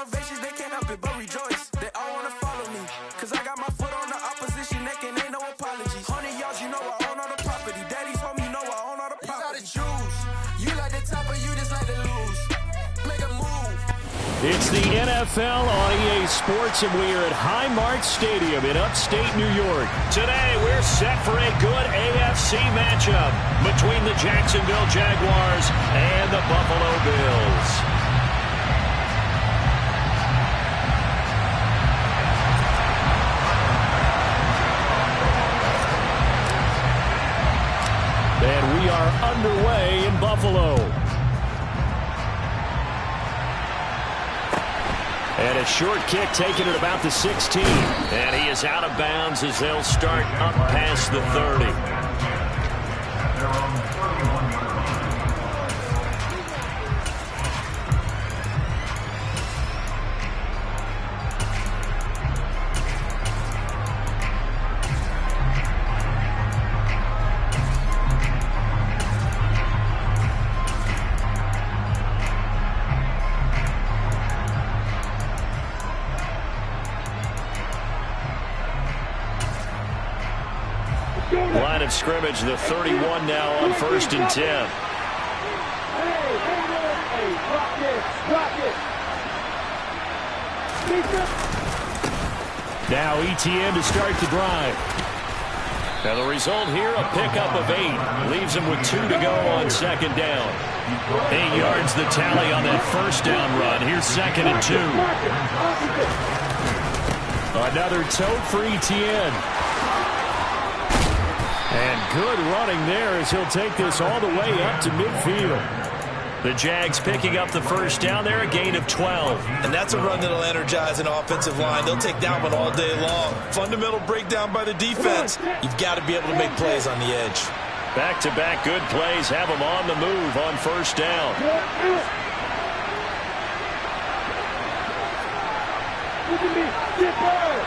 ovations, they can't help it but rejoice. They all wanna follow me, cause I got my foot on the opposition neck and ain't no apologies. 100 yards, you know I own all the property. Daddy's home, you know I own all the property. You gotta choose. You like the top or you just like to lose. Make a move. It's the NFL on EA Sports, and we are at Highmark Stadium in upstate New York. Today, we're set for a good AFC matchup between the Jacksonville Jaguars and the Buffalo Bills. And we are underway in Buffalo. And a short kick taken at about the 16. And he is out of bounds as they'll start up past the 30. Line of scrimmage, the 31 now on 1st and 10. Now ETN to start the drive. Now the result here, a pickup of 8. Leaves him with 2 to go on 2nd down. 8 yards the tally on that 1st down run. Here's 2nd and 2. Another tote for ETN. And good running there as he'll take this all the way up to midfield. The Jags picking up the 1st down there, a gain of 12. And that's a run that'll energize an offensive line. They'll take that one all day long. Fundamental breakdown by the defense. You've got to be able to make plays on the edge. Back-to-back good plays have them on the move on 1st down. Look at me. Get back.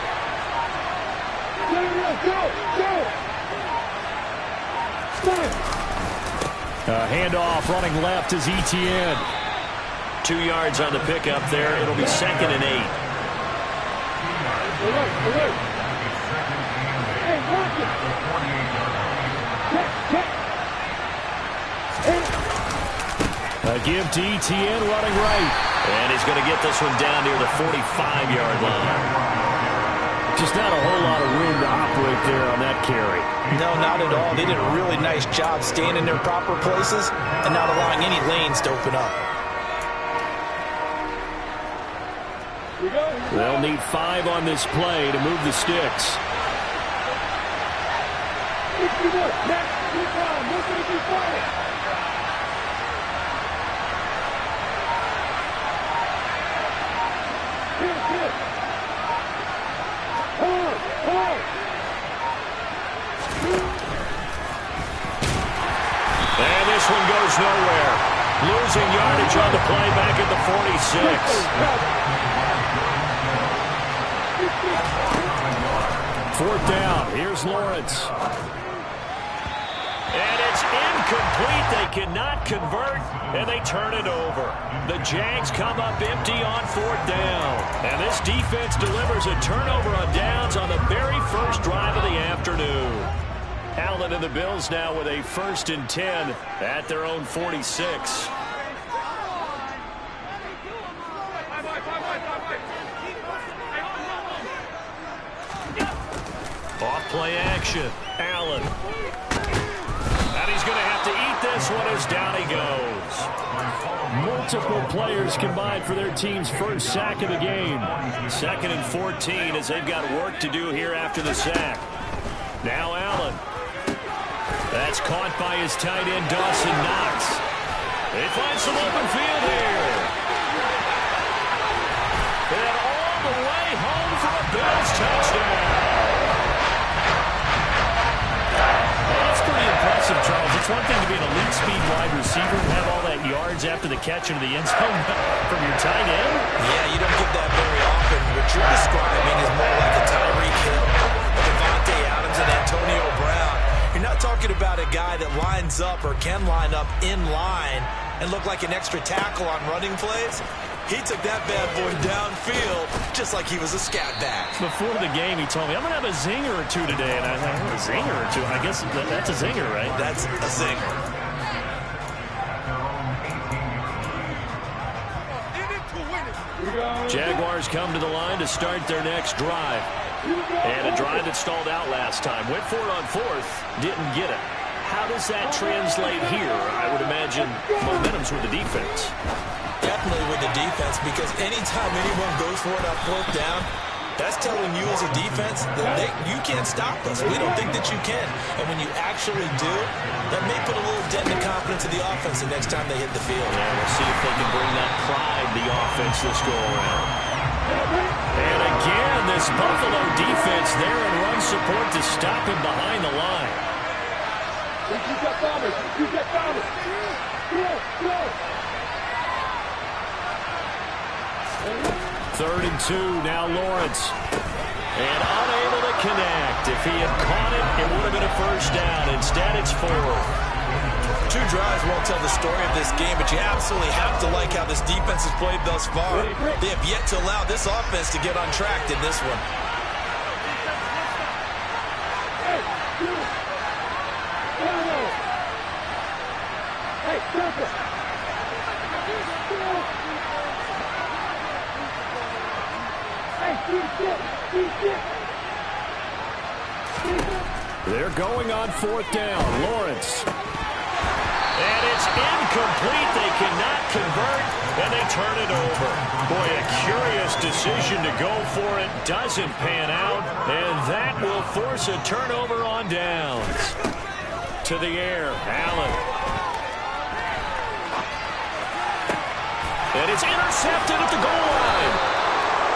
Go. A handoff running left is ETN. 2 yards on the pickup there. It'll be 2nd and 8. A give to ETN running right. And he's going to get this one down near the 45-yard line. Just not a whole lot of room to operate there on that carry. No, not at all. They did a really nice job staying in their proper places and not allowing any lanes to open up. They'll need 5 on this play to move the sticks. And this one goes nowhere. Losing yardage on the play back at the 46. 4th down. Here's Lawrence. And it's incomplete. They cannot convert, and they turn it over. The Jags come up empty on 4th down. And this defense delivers a turnover on downs on the very first drive of the afternoon. Allen and the Bills now with a 1st and 10 at their own 46. Off play action. Allen. And he's going to have to eat this one as down he goes. Multiple players combined for their team's first sack of the game. 2nd and 14 as they've got work to do here after the sack. Now Allen. That's caught by his tight end, Dawson Knox. They find some open field here. And all the way home for a Bills touchdown. That's pretty impressive, Charles. It's one thing to be an elite speed wide receiver and have all that yards after the catch into the end zone from your tight end. Yeah, you don't get that very often. What you're describing is more like a Tyreek Hill, Devontae Adams, and Antonio Brown. You're not talking about a guy that lines up or can line up in line and look like an extra tackle on running plays. He took that bad boy downfield just like he was a scat back. Before the game, he told me, I'm going to have a zinger or two today. And I thought, a zinger or two? I guess that's a zinger, right? That's a zinger. Jaguars come to the line to start their next drive. And a drive that stalled out last time. Went for it on fourth, didn't get it. How does that translate here? I would imagine momentum's with the defense. Definitely with the defense, because anytime anyone goes for it on fourth down, that's telling you as a defense that you can't stop us. We don't think that you can. And when you actually do, that may put a little dent in the confidence of the offense the next time they hit the field. Yeah, we'll see if they can bring that pride the offense this go-around. And again, this Buffalo defense there in run support to stop him behind the line. Third and 2, now Lawrence. And unable to connect. If he had caught it, it would have been a first down. Instead, it's 4. 2 drives won't tell the story of this game, but you absolutely have to like how this defense has played thus far. They have yet to allow this offense to get untracked in this one. They're going on fourth down. Lawrence. And it's incomplete. They cannot convert, and they turn it over. Boy, a curious decision to go for it. Doesn't pan out, and that will force a turnover on downs. To the air, Allen. And it's intercepted at the goal line.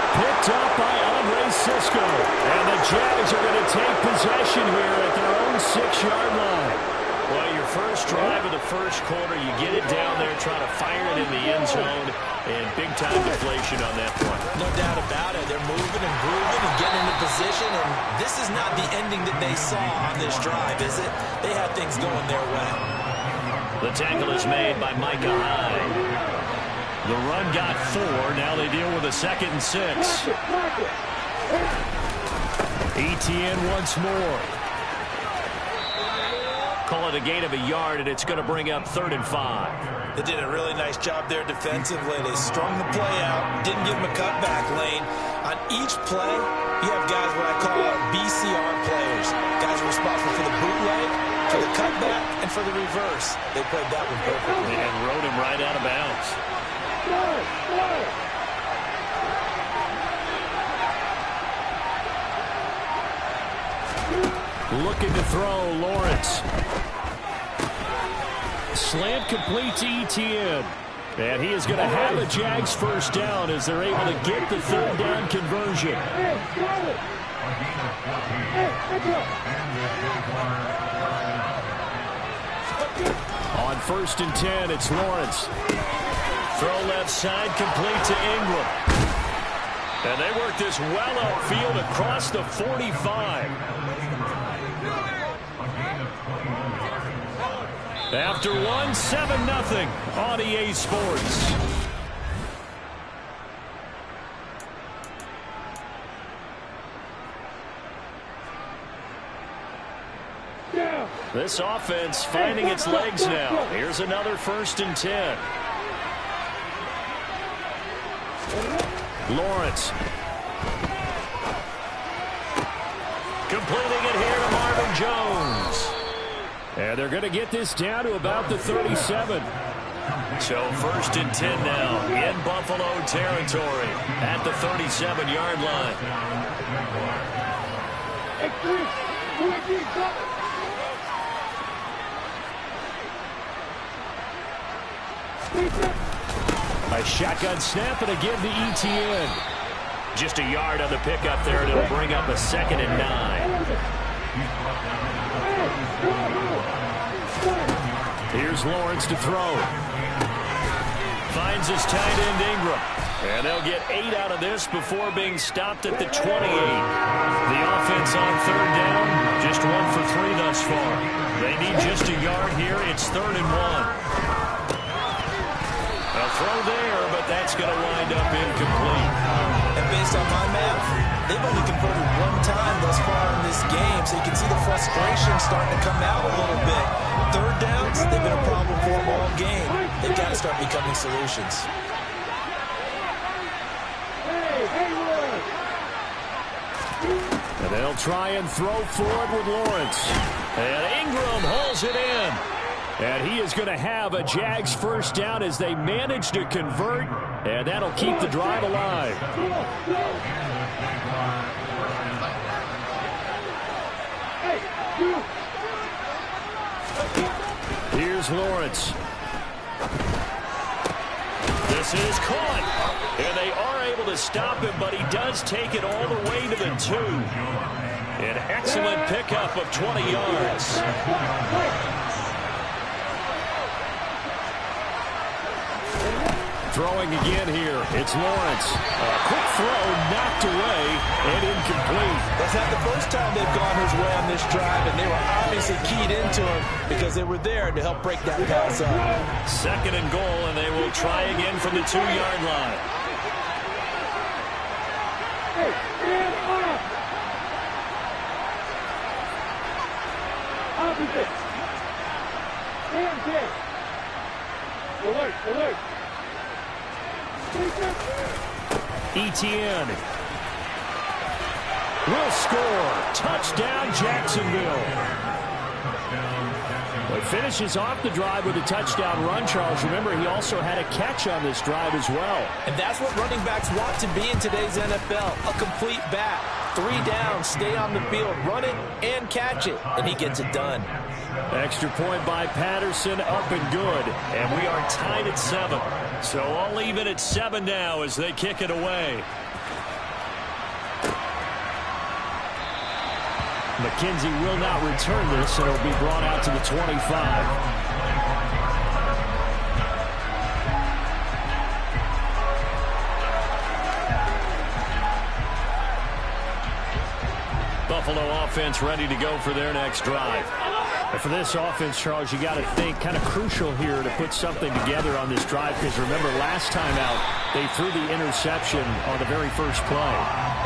Picked up by Andre Cisco. And the Jags are going to take possession here at their own 6-yard line. Well, your first drive of the first quarter, you get it down there, trying to fire it in the end zone, and big-time deflation on that one. No doubt about it. They're moving and grooving and getting into position, and this is not the ending that they saw on this drive, is it? They had things going their way. The tackle is made by Micah Hyde. The run got 4. Now they deal with a 2nd and 6. Etienne once more. Call it a gain of a yard, and it's going to bring up 3rd and 5. They did a really nice job there defensively. They strung the play out, didn't give them a cutback lane. On each play, you have guys what I call BCR players. Guys are responsible for the bootleg, for the cutback, and for the reverse. They played that one perfectly. And rode him right out of bounds. Looking to throw, Lawrence. Slant complete to Etienne. And he is going to have a Jags first down as they're able to get the 3rd down conversion. On 1st and 10, it's Lawrence. Throw left side, complete to Ingram. And they work this well upfield across the 45. After one, 7-0 on EA Sports. This offense finding its legs now. Here's another 1st and 10. Lawrence. Completing it here to Marvin Jones. And they're going to get this down to about the 37. So 1st and 10 now in Buffalo territory at the 37-yard line. A shotgun snap and again to Etienne. Just a yard on the pickup there, and it'll bring up a 2nd and 9. Here's Lawrence to throw. Finds his tight end Ingram. And they'll get 8 out of this before being stopped at the 28. The offense on 3rd down, just 1 for 3 thus far. They need just a yard here. It's 3rd and 1. A throw there, but that's going to wind up incomplete. And based on my math, they've only converted one time thus far in this game, so you can see the frustration starting to come out a little bit. Third downs, they've been a problem for them all game. They've got to start becoming solutions. And they'll try and throw forward with Lawrence. And Ingram hauls it in. And he is going to have a Jags first down as they manage to convert. And that'll keep the drive alive. Here's Lawrence. This is caught. And they are able to stop him, but he does take it all the way to the 2. An excellent pickup of 20 yards. Throwing again here. It's Lawrence. A quick throw knocked away and incomplete. That's not the first time they've gone his way on this drive, and they were obviously keyed into him because they were there to help break that pass up. 2nd and goal, and they will try again from the 2-yard line. Opposite. Alert, alert. Etienne will score. Touchdown, Jacksonville. Well, he finishes off the drive with a touchdown run, Charles. Remember, he also had a catch on this drive as well. And that's what running backs want to be in today's NFL, a complete back. 3 downs, stay on the field, run it, and catch it, and he gets it done. Extra point by Patterson, up and good. And we are tied at 7. So I'll leave it at 7 now as they kick it away. McKenzie will not return this, and it'll be brought out to the 25. Buffalo offense ready to go for their next drive. And for this offense, Charles, you got to think kind of crucial here to put something together on this drive, because remember, last time out, they threw the interception on the very first play.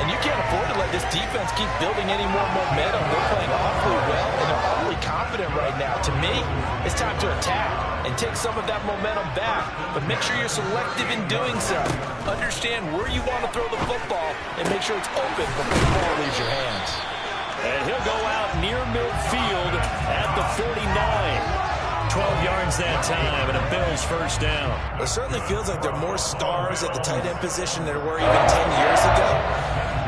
And you can't afford to let this defense keep building any more momentum. They're playing awfully well, and they're awfully confident right now. To me, it's time to attack and take some of that momentum back, but make sure you're selective in doing so. Understand where you want to throw the football and make sure it's open before the ball leaves your hands. And he'll go out near midfield at the 49. 12 yards that time, and a Bills first down. It certainly feels like there are more stars at the tight end position than there were even 10 years ago.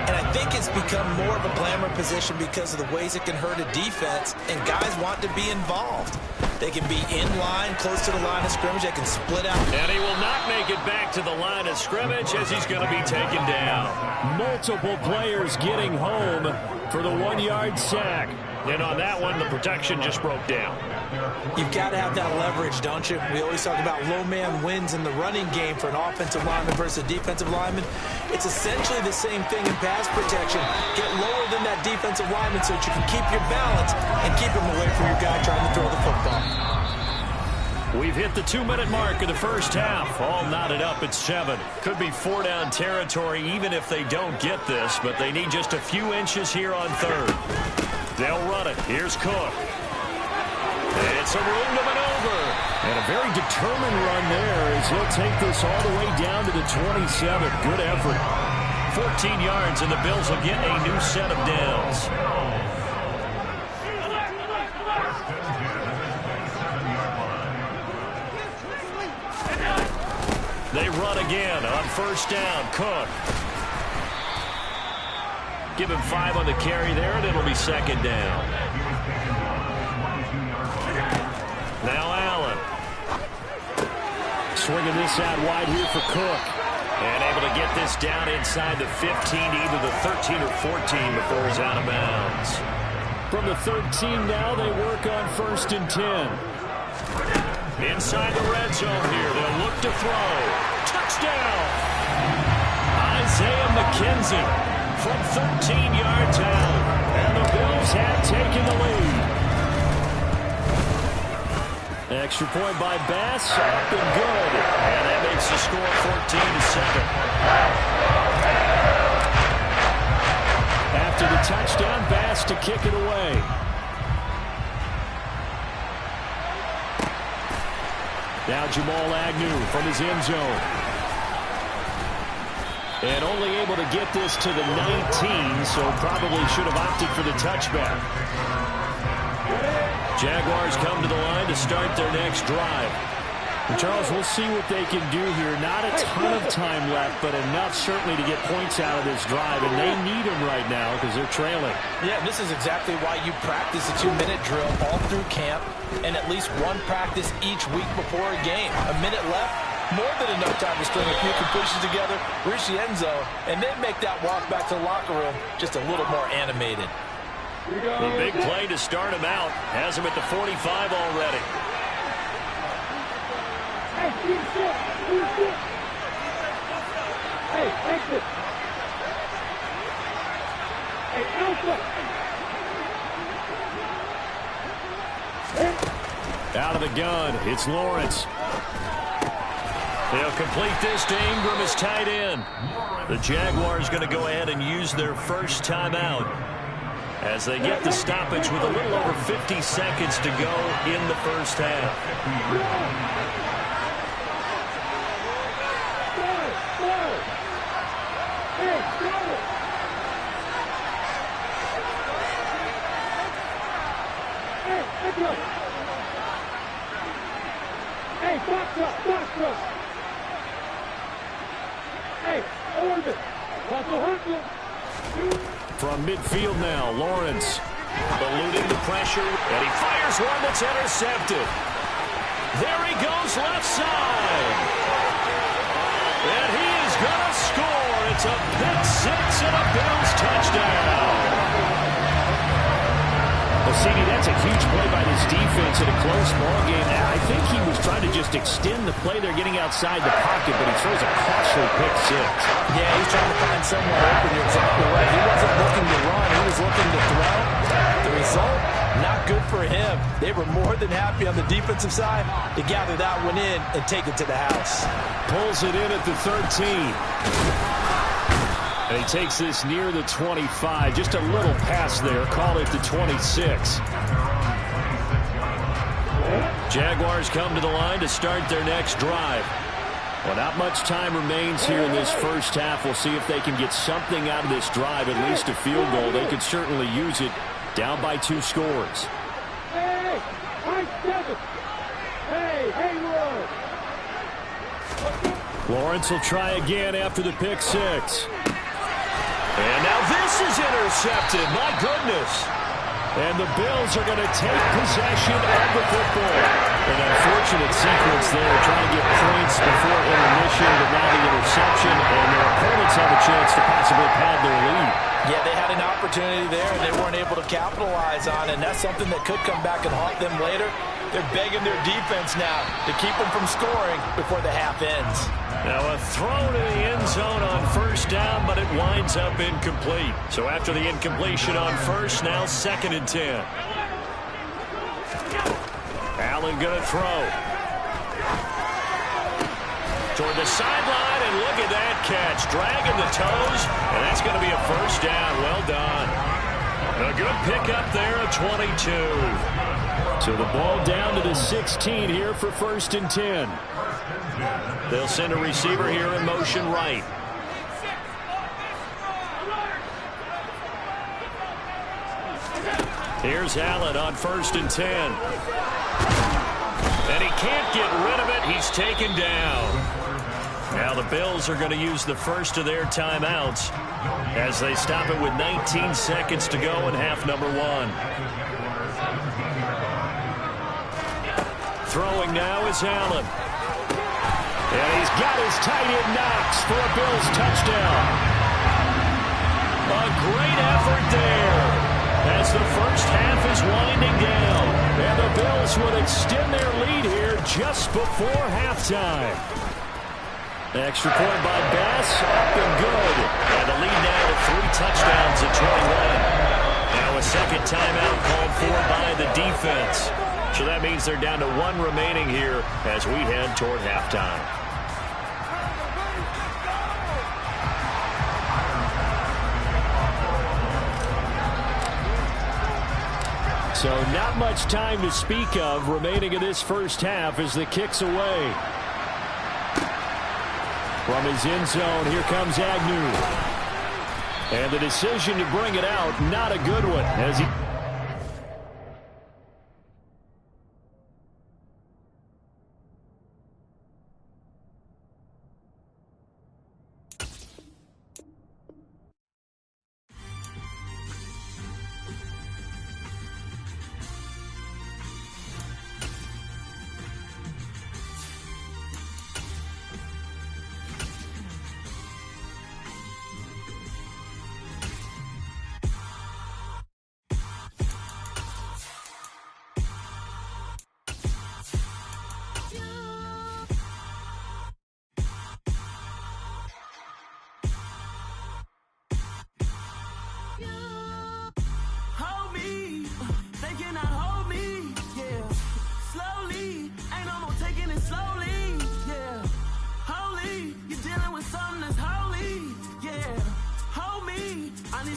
And I think it's become more of a glamour position because of the ways it can hurt a defense, and guys want to be involved. They can be in line, close to the line of scrimmage. They can split out. And he will not make it back to the line of scrimmage as he's going to be taken down. Multiple players getting home for the 1-yard sack. And on that one, the protection just broke down. You've got to have that leverage, don't you? We always talk about low man wins in the running game for an offensive lineman versus a defensive lineman. It's essentially the same thing in pass protection. Get lower than that defensive lineman so that you can keep your balance and keep him away from your guy trying to throw the football. We've hit the 2-minute mark of the first half. All knotted up at 7. Could be 4-down territory even if they don't get this, but they need just a few inches here on 3rd. They'll run it. Here's Cook. It's a room to maneuver. And a very determined run there as he'll take this all the way down to the 27. Good effort. 14 yards, and the Bills will get a new set of downs. They run again on first down. Cook. Give him 5 on the carry there, and it'll be 2nd down. Now Allen. Swinging this out wide here for Cook. And able to get this down inside the 15, either the 13 or 14 before he's out of bounds. From the 13 now, they work on 1st and 10. Inside the red zone here. They'll look to throw. Touchdown! Isaiah McKenzie from 13 yards out. And the Bills have taken the lead. Extra point by Bass, up and good. And that makes the score 14-7. After the touchdown, Bass to kick it away. Now Jamal Agnew from his end zone. And only able to get this to the 19, so probably should have opted for the touchback. Jaguars come to the line to start their next drive. And Charles, we'll see what they can do here. Not a ton of time left, but enough certainly to get points out of this drive, and they need them right now because they're trailing. Yeah, this is exactly why you practice a 2-minute drill all through camp and at least one practice each week before a game. A minute left, more than enough time to string a few completions together, reach the end zone, and then make that walk back to the locker room just a little more animated. The big play to start him out has him at the 45 already. Hey, exit. Hey, alpha. Out of the gun, it's Lawrence. They'll complete this to Ingram as tight end. The Jaguars going to go ahead and use their first timeout as they get the stoppage with a little over 50 seconds to go in the first half. Hey, box up. Hey, order. Hustle. From midfield now, Lawrence eluding the pressure, and he fires one that's intercepted. There he goes left side. And he is going to score. It's a pick six and a Bills touchdown. Well, CD, that's a huge play by this defense in a close ball game. I think he was trying to just extend the play. They're getting outside the pocket, but he throws a costly pick six. Yeah, he's trying to find someone open. You're exactly right. He wasn't looking to run. He was looking to throw. The result, not good for him. They were more than happy on the defensive side to gather that one in and take it to the house. Pulls it in at the 13. And he takes this near the 25. Just a little pass there. Call it the 26. Jaguars come to the line to start their next drive. Well, not much time remains here in this first half. We'll see if they can get something out of this drive, at least a field goal. They could certainly use it. Down by 2 scores. Hey, Hayward. Lawrence will try again after the pick six. And now this is intercepted. My goodness. And the Bills are going to take possession of the football. An unfortunate sequence there, trying to get points before intermission, but now the interception, and their opponents have a chance to possibly pad their lead. Yeah, they had an opportunity there, and they weren't able to capitalize on it, and that's something that could come back and haunt them later. They're begging their defense now to keep them from scoring before the half ends. Now a throw to the end zone on first down, but it winds up incomplete. So after the incompletion on first, now 2nd and 10. Allen going to throw. Toward the sideline, and look at that catch. Dragging the toes, and that's going to be a first down. Well done. A good pickup there at 22. So the ball down to the 16 here for 1st and 10. They'll send a receiver here in motion right. Here's Allen on 1st and 10. And he can't get rid of it. He's taken down. Now the Bills are going to use the first of their timeouts as they stop it with 19 seconds to go in half number 1. Throwing now is Allen. And he's got his tight end Knox for a Bills touchdown. A great effort there as the first half is winding down. And the Bills will extend their lead here just before halftime. Extra point by Bass, up and good. And the lead now to 3 touchdowns at 21. Now a second timeout called for by the defense. So that means they're down to 1 remaining here as we head toward halftime. So not much time to speak of remaining in this first half as the kick's away. From his end zone, here comes Agnew. And the decision to bring it out, not a good one, as he...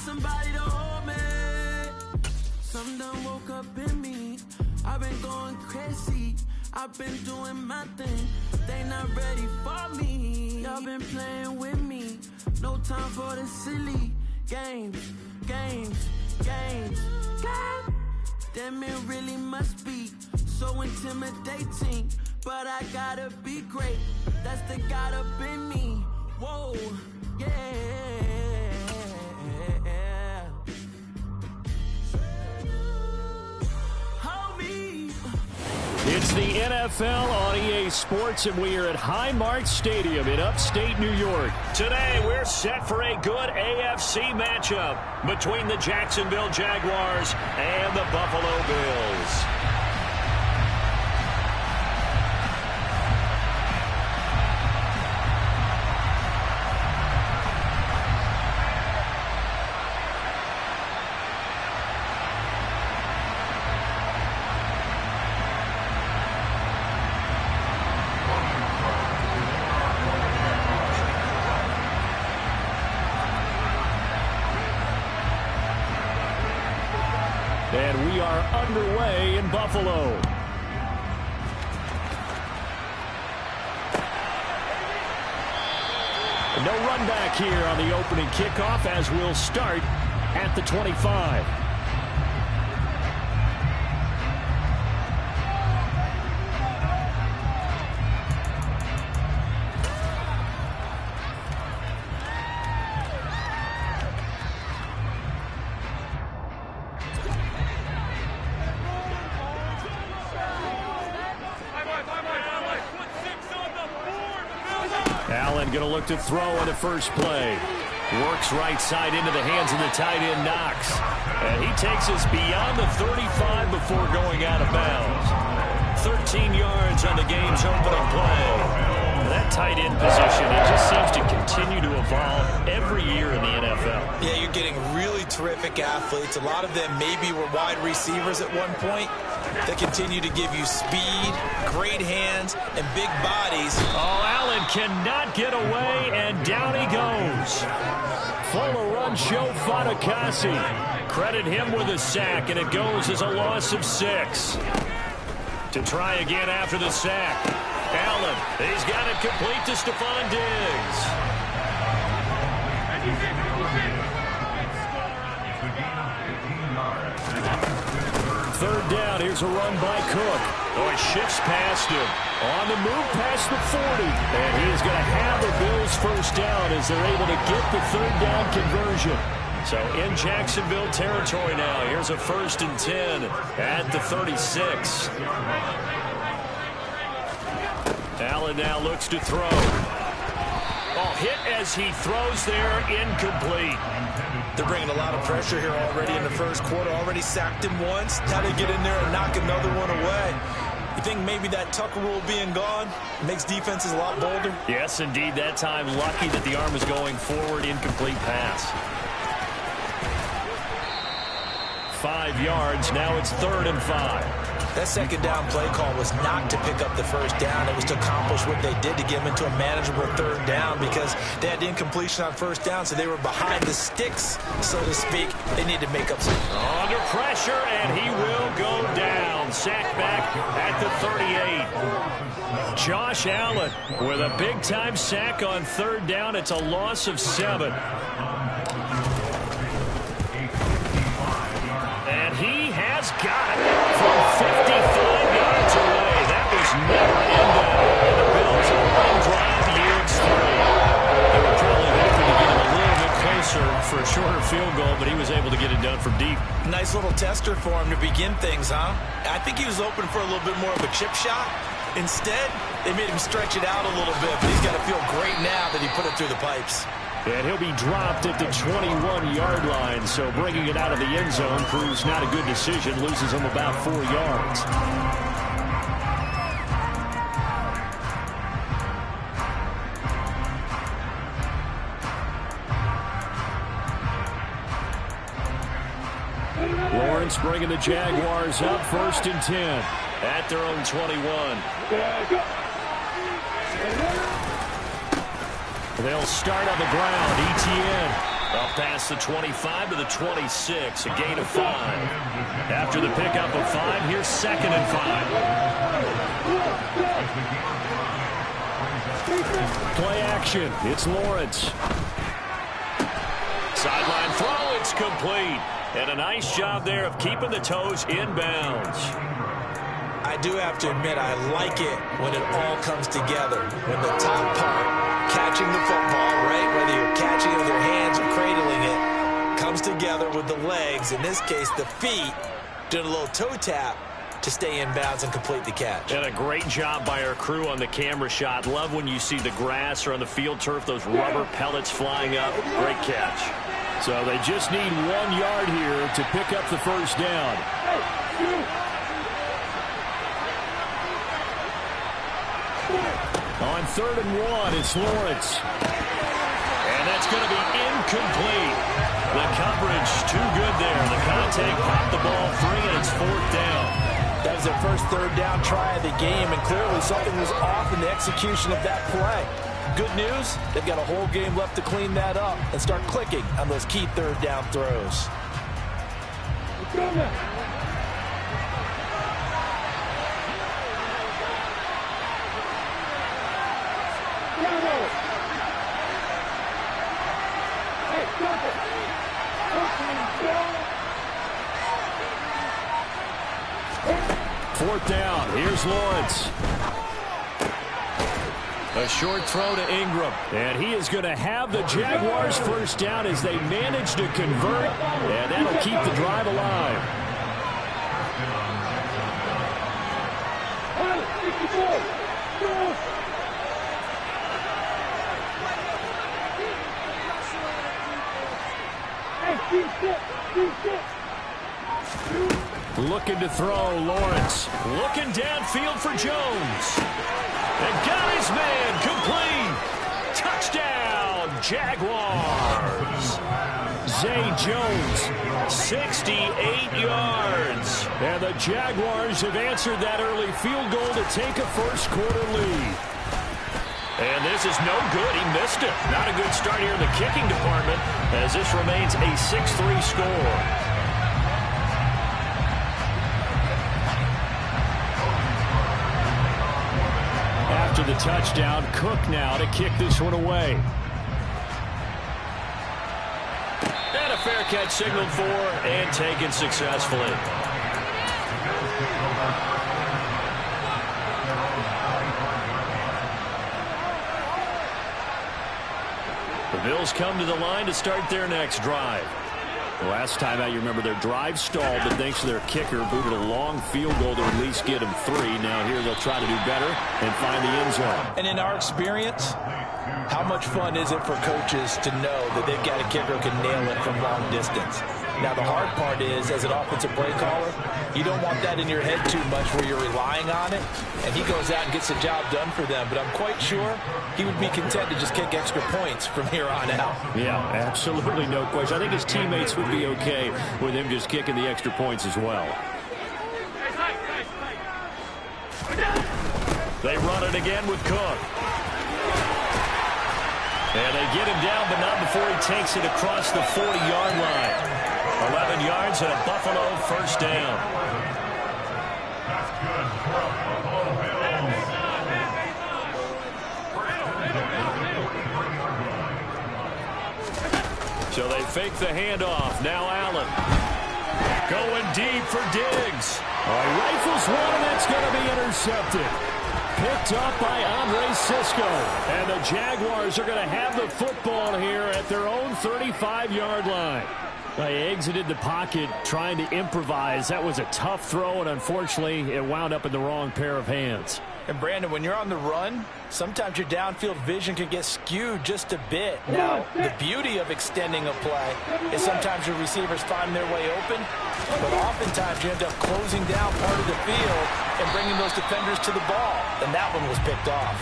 Somebody to hold me. Some done woke up in me. I've been going crazy. I've been doing my thing. They not ready for me. Y'all been playing with me. No time for the silly games. Damn, it really must be so intimidating. But I gotta be great. That's the God up in me. Whoa, yeah. It's the NFL on EA Sports, and we are at Highmark Stadium in upstate New York. Today, we're set for a good AFC matchup between the Jacksonville Jaguars and the Buffalo Bills. And we are underway in Buffalo. No run back here on the opening kickoff as we'll start at the 25. Allen going to look to throw on the first play. Works right side into the hands of the tight end, Knox. And he takes us beyond the 35 before going out of bounds. 13 yards on the game's opening play. That tight end position, it just seems to continue to evolve every year in the NFL. Yeah, you're getting really terrific athletes. A lot of them maybe were wide receivers at one point. They continue to give you speed, great hands, and big bodies. Oh, Allen cannot get away, and down he goes. Full run show Fatukasi. Credit him with a sack, and it goes as a loss of 6. To try again after the sack. Allen, he's got it complete to Stephon Diggs. Third down, here's a run by Cook. Oh, he shifts past him. On the move past the 40. And he is going to have the Bills first down as they're able to get the third down conversion. So in Jacksonville territory now. Here's a 1st and 10 at the 36. Allen now looks to throw. Oh, hit as he throws there, incomplete. They're bringing a lot of pressure here already in the first quarter. Already sacked him once. Now they get in there and knock another one away. You think maybe that Tucker rule being gone makes defenses a lot bolder? Yes, indeed. That time lucky that the arm was going forward. Incomplete pass. 5 yards. Now it's 3rd and 5. That second down play call was not to pick up the first down. It was to accomplish what they did to get them into a manageable 3rd down because they had incompletion on first down, so they were behind the sticks, so to speak. They need to make up some. Under pressure, and he will go down. Sacked back at the 38. Josh Allen with a big-time sack on 3rd down. It's a loss of 7. And he has got it from 55 yards away. That was never in doubt. And the Bills open drive yields 3. They were probably hoping to get him a little bit closer for a shorter field goal, but he was able to get it done from deep. Nice little tester for him to begin things, huh? I think he was open for a little bit more of a chip shot. Instead, they made him stretch it out a little bit, but he's got to feel great now that he put it through the pipes. And he'll be dropped at the 21-yard line, so bringing it out of the end zone proves not a good decision, loses him about 4 yards. Lawrence bringing the Jaguars up 1st and 10 at their own 21. They'll start on the ground. Etienne up past the 25 to the 26, a gain of 5. After the pickup of 5, here's 2nd and 5. Play action. It's Lawrence. Sideline throw. It's complete. And a nice job there of keeping the toes inbounds. I do have to admit, I like it when it all comes together. When the top part, catching the football, right, whether you're catching it with your hands or cradling it, comes together with the legs, in this case the feet, doing a little toe tap to stay in bounds and complete the catch. And a great job by our crew on the camera shot. Love when you see the grass or on the field turf, those rubber pellets flying up. Great catch. So they just need 1 yard here to pick up the first down. On 3rd and 1, it's Lawrence. And that's going to be incomplete. The coverage too good there. The contact popped the ball free, and it's 4th down. That was their first 3rd down try of the game, and clearly something was off in the execution of that play. Good news, they've got a whole game left to clean that up and start clicking on those key 3rd down throws. Fourth down. Here's Lawrence. A short throw to Ingram. And he is going to have the Jaguars first down as they manage to convert. And that'll keep the drive alive. Looking to throw, Lawrence. Looking downfield for Jones. And got his man complete. Touchdown, Jaguars. Zay Jones, 68 yards. And the Jaguars have answered that early field goal to take a first quarter lead. And this is no good. He missed it. Not a good start here in the kicking department as this remains a 6-3 score. After the touchdown, Cook now to kick this one away. And a fair catch signaled for and taken successfully. The Bills come to the line to start their next drive. Last time out, you remember their drive stalled, but thanks to their kicker, booted a long field goal to at least get them 3. Now here they'll try to do better and find the end zone. And in our experience, how much fun is it for coaches to know that they've got a kicker who can nail it from long distance? Now, the hard part is, as an offensive play caller, you don't want that in your head too much where you're relying on it, and he goes out and gets the job done for them. But I'm quite sure he would be content to just kick extra points from here on out. Yeah, absolutely no question. I think his teammates would be okay with him just kicking the extra points as well. They run it again with Cook. And they get him down, but not before he takes it across the 40-yard line. 11 yards and a Buffalo first down. So they fake the handoff. Now Allen. Going deep for Diggs. Rifles one, and that's going to be intercepted. Picked up by Andre Cisco. And the Jaguars are going to have the football here at their own 35-yard line. They exited the pocket trying to improvise. That was a tough throw, and unfortunately, it wound up in the wrong pair of hands. And, Brandon, when you're on the run, sometimes your downfield vision can get skewed just a bit. Now, the beauty of extending a play is sometimes your receivers find their way open, but oftentimes you end up closing down part of the field and bringing those defenders to the ball, and that one was picked off.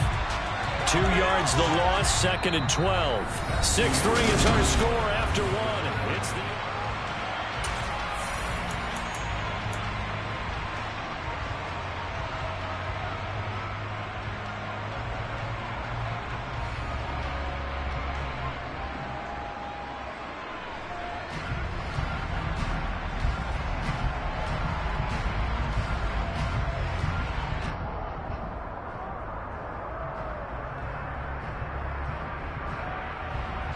2 yards the loss, 2nd and 12. 6-3 is our score after one. It's the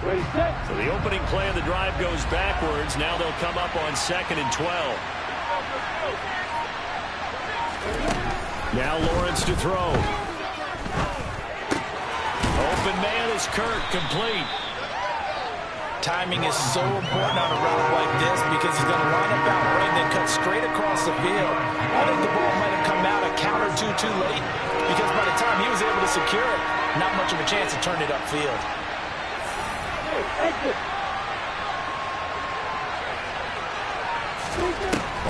So the opening play of the drive goes backwards. Now they'll come up on 2nd and 12. Now Lawrence to throw. Open man is Kirk, complete. Timing is so important on a route like this because he's going to line up out right and then cut straight across the field. I think the ball might have come out a count or two too late because by the time he was able to secure it, not much of a chance to turn it upfield.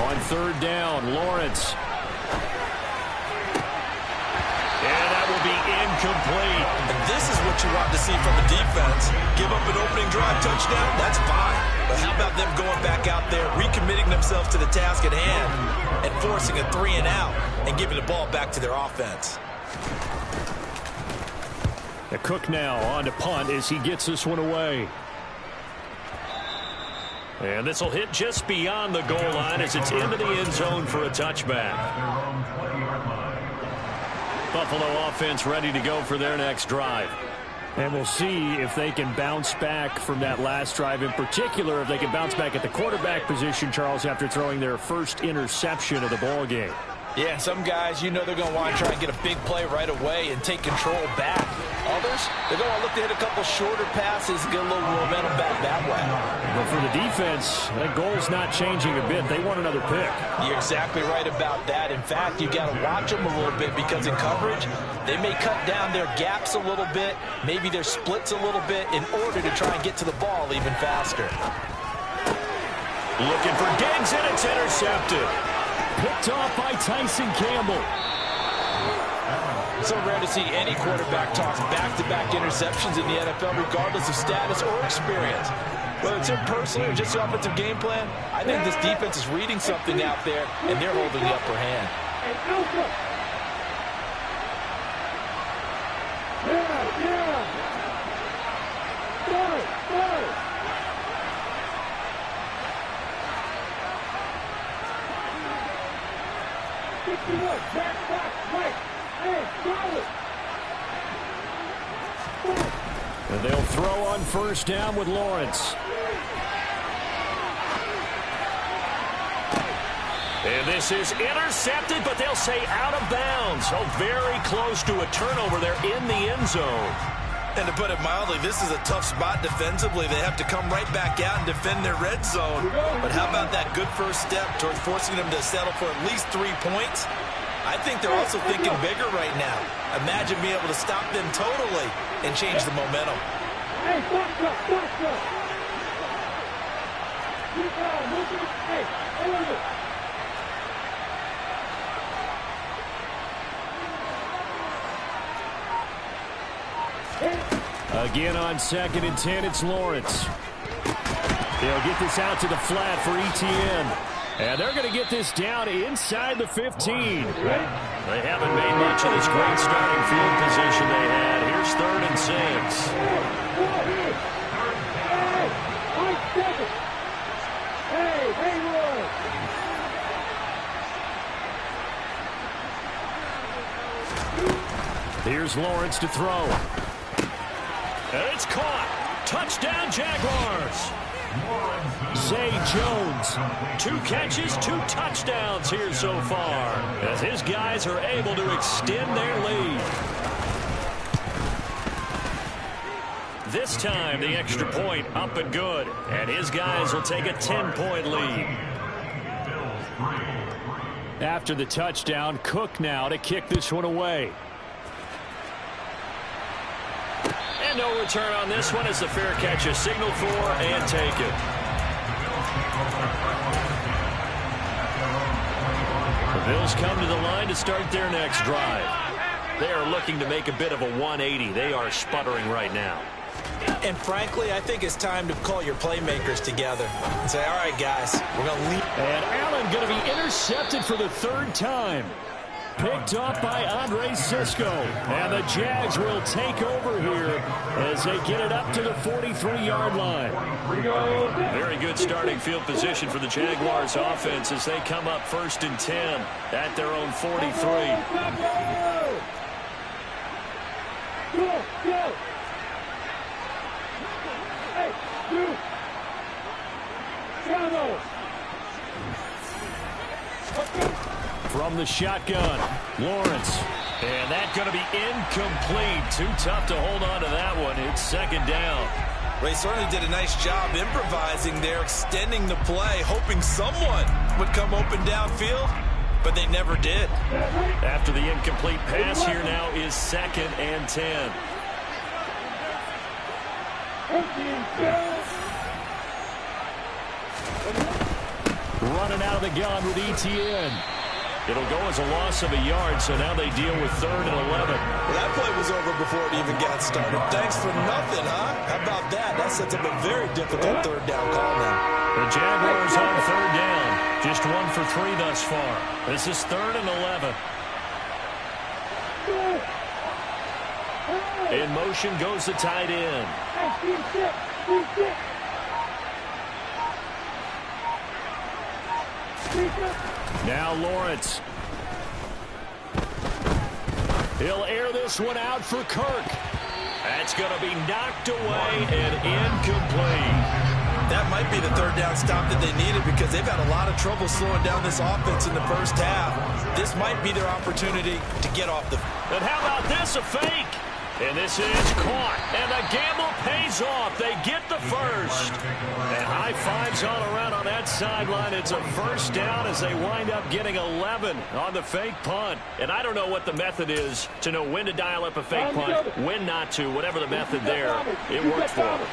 On 3rd down, Lawrence. And that will be incomplete. And this is what you want to see from a defense. Give up an opening drive touchdown, that's fine. But how about them going back out there, recommitting themselves to the task at hand, and forcing a 3-and-out and giving the ball back to their offense. The Cook now on to punt as he gets this one away. And this will hit just beyond the goal line as it's into the end zone for a touchback. Buffalo offense ready to go for their next drive. And we'll see if they can bounce back from that last drive. In particular, if they can bounce back at the quarterback position, Charles, after throwing their first interception of the ball game. Yeah, some guys, you know they're going to want to try and get a big play right away and take control back. Others, they're going to look to hit a couple shorter passes and get a little momentum back that way. But for the defense, that goal's not changing a bit. They want another pick. You're exactly right about that. In fact, you've got to watch them a little bit because in coverage, they may cut down their gaps a little bit, maybe their splits a little bit in order to try and get to the ball even faster. Looking for Diggs, and it's intercepted. Picked off by Tyson Campbell. So rare to see any quarterback toss back-to-back interceptions in the NFL, regardless of status or experience. Whether it's him personally or just the offensive game plan, I think this defense is reading something out there, and they're holding the upper hand. And they'll throw on 1st down with Lawrence. And this is intercepted, but they'll say out of bounds. So very close to a turnover there in the end zone. And to put it mildly, this is a tough spot defensively. They have to come right back out and defend their red zone. But how about that good first step towards forcing them to settle for at least 3 points? I think they're also thinking bigger right now. Imagine being able to stop them totally and change the momentum. Again on 2nd and 10, it's Lawrence. They'll get this out to the flat for Etienne. And they're going to get this down inside the 15. They haven't made much of this great starting field position they had. Here's 3rd and 6. Here's Lawrence to throw. And it's caught. Touchdown, Jaguars. Zay Jones, 2 catches, 2 touchdowns here so far, as his guys are able to extend their lead. This time, the extra point up and good, and his guys will take a 10-point lead. After the touchdown, Cook now to kick this one away. And no return on this one as the fair catch is signaled for and taken. The Bills come to the line to start their next drive. They are looking to make a bit of a 180. They are sputtering right now. And frankly, I think it's time to call your playmakers together and say, all right, guys, we're going to lead. And Allen going to be intercepted for the 3rd time. Picked off by Andre Cisco. And the Jags will take over here as they get it up to the 43-yard line. Very good starting field position for the Jaguars offense as they come up 1st and 10 at their own 43. From the shotgun, Lawrence. And that's going to be incomplete. Too tough to hold on to that one. It's 2nd down. Ray certainly did a nice job improvising there, extending the play, hoping someone would come open downfield, but they never did. After the incomplete pass, here now is 2nd and 10. Running out of the gun with Etienne. It'll go as a loss of a yard, so now they deal with 3rd and 11. Well, that play was over before it even got started. Thanks for nothing, huh? How about that? That sets up a very difficult 3rd down call now. The Jaguars on 3rd down. Just 1 for 3 thus far. This is 3rd and 11. In motion goes the tight end. Now Lawrence. He'll air this one out for Kirk. That's going to be knocked away and incomplete. That might be the 3rd down stop that they needed because they've had a lot of trouble slowing down this offense in the first half. This might be their opportunity to get off the... And how about this, a fake? And this is caught, and the gamble pays off. They get the first. And high fives all around on that sideline. It's a 1st down as they wind up getting 11 on the fake punt. And I don't know what the method is to know when to dial up a fake punt, when not to, whatever the method there, it worked for them.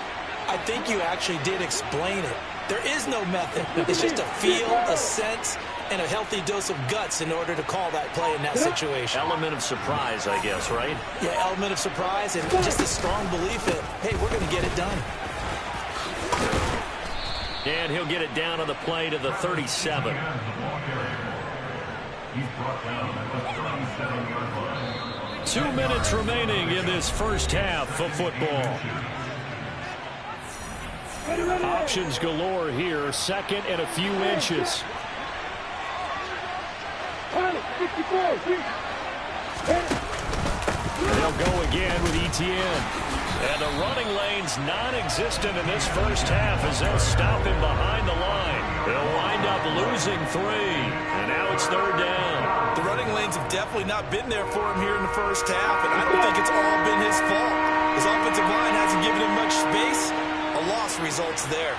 I think you actually did explain it. There is no method. It's just a feel, a sense, and a healthy dose of guts in order to call that play in that situation. Element of surprise, I guess, right? Yeah, element of surprise and just a strong belief that, hey, we're going to get it done. And he'll get it down on the play to the 37. Two minutes remaining in this first half of football. Options galore here. 2nd and a few inches. They'll go again with Etienne. And the running lane's non-existent in this first half as they'll stop him behind the line. They'll wind up losing 3. And now it's 3rd down. The running lanes have definitely not been there for him here in the first half, and I don't think it's all been his fault. His offensive line hasn't given him much space. A loss results there.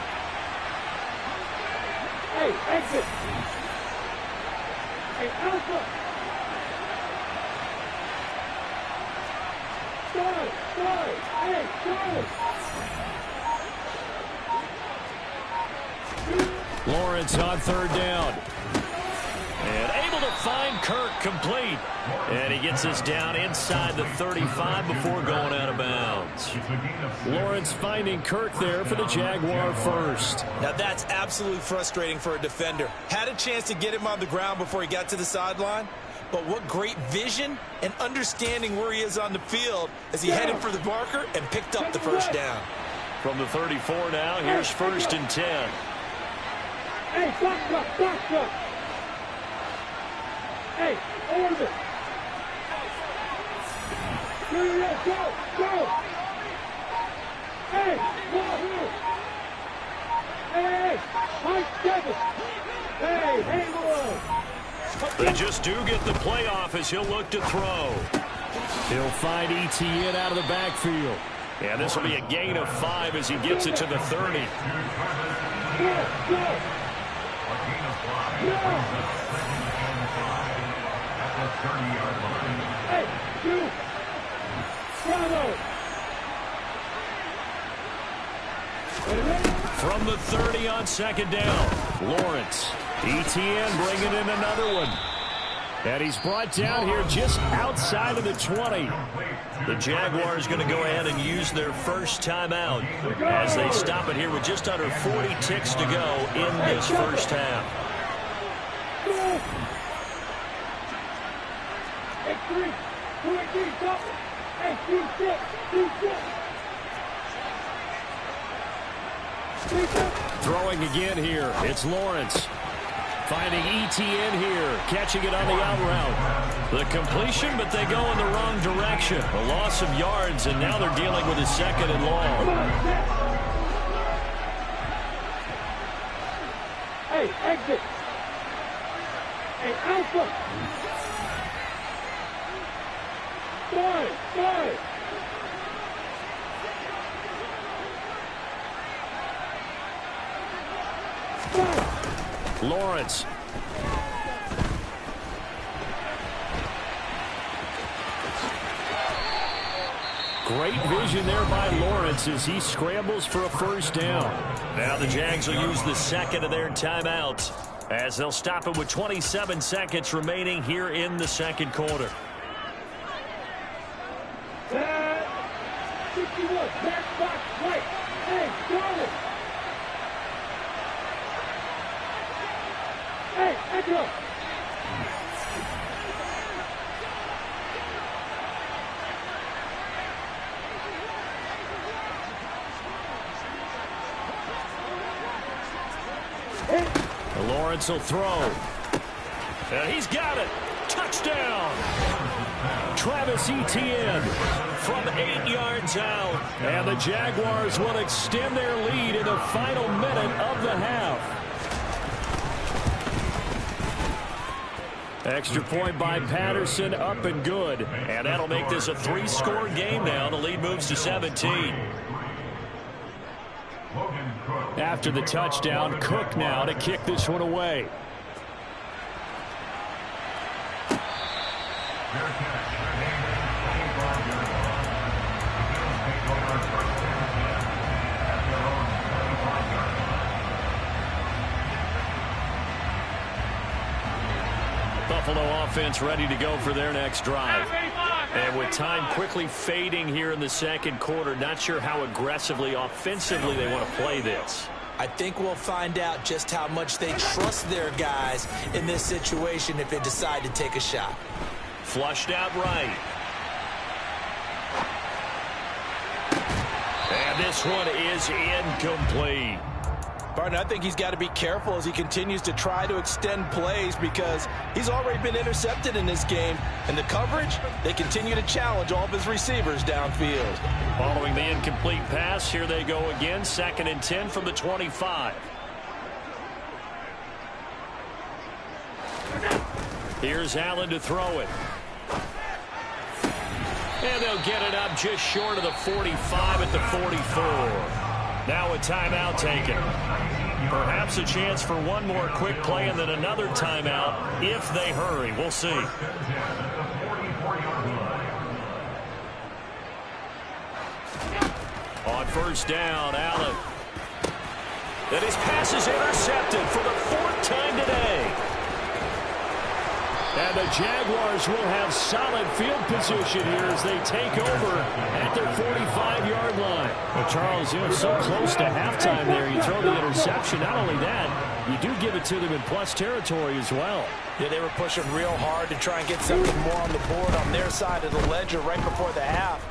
Hey, exit. Hey, Alpha. Start. Hey, start. Lawrence on third down. And able to find Kirk complete. And he gets us down inside the 35 before going out of bounds. Lawrence finding Kirk there for the Jaguar first. Now that's absolutely frustrating for a defender. Had a chance to get him on the ground before he got to the sideline. But what great vision and understanding where he is on the field as he headed for the marker and picked up the first down. From the 34 now, here's 1st and 10. Hey, box up. Hey, order. Go. Hey, ball here. Hey, Mike Davis. Hey, Haywood. They just do get the playoff as he'll look to throw. He'll find ETN out of the backfield. And this will be a gain of 5 as he gets it to the 30. Go. Hey, you. Bravo. From the 30 on 2nd down, Lawrence. ETN bringing in another one. And he's brought down here just outside of the 20. The Jaguars going to go ahead and use their first timeout as they stop it here with just under 40 ticks to go in this first half. Throwing again here. It's Lawrence. Finding ETN here. Catching it on the out route. The completion, but they go in the wrong direction. A loss of yards, and now they're dealing with a 2nd and long. Hey, exit. Hey, Alpha. Boy. Lawrence. Great vision there by Lawrence as he scrambles for a first down. Now the Jags will use the 2nd of their timeouts as they'll stop it with 27 seconds remaining here in the 2nd quarter. 61, back box, right. Hey, Charlie. Hey, Echo. Lawrence will throw. And he's got it. Touchdown. Travis Etienne from 8 yards out. And the Jaguars will extend their lead in the final minute of the half. Extra point by Patterson, up and good. And that'll make this a 3-score game now. The lead moves to 17. After the touchdown, Cook now to kick this one away. Buffalo offense ready to go for their next drive. And with time quickly fading here in the 2nd quarter, not sure how aggressively, offensively they want to play this. I think we'll find out just how much they trust their guys in this situation if they decide to take a shot. Flushed out right. And this one is incomplete. Barton, I think he's got to be careful as he continues to try to extend plays because he's already been intercepted in this game. And the coverage, they continue to challenge all of his receivers downfield. Following the incomplete pass, here they go again. 2nd and 10 from the 25. Here's Allen to throw it. And they'll get it up just short of the 45 at the 44. Now a timeout taken. Perhaps a chance for one more quick play and then another timeout if they hurry. We'll see. On 1st down, Allen. And his pass is intercepted for the 4th time today. And the Jaguars will have solid field position here as they take over at their 45-yard line. Well, Charles, you know, so close to halftime there. You throw the interception. Not only that, you do give it to them in plus territory as well. Yeah, they were pushing real hard to try and get something more on the board on their side of the ledger right before the half.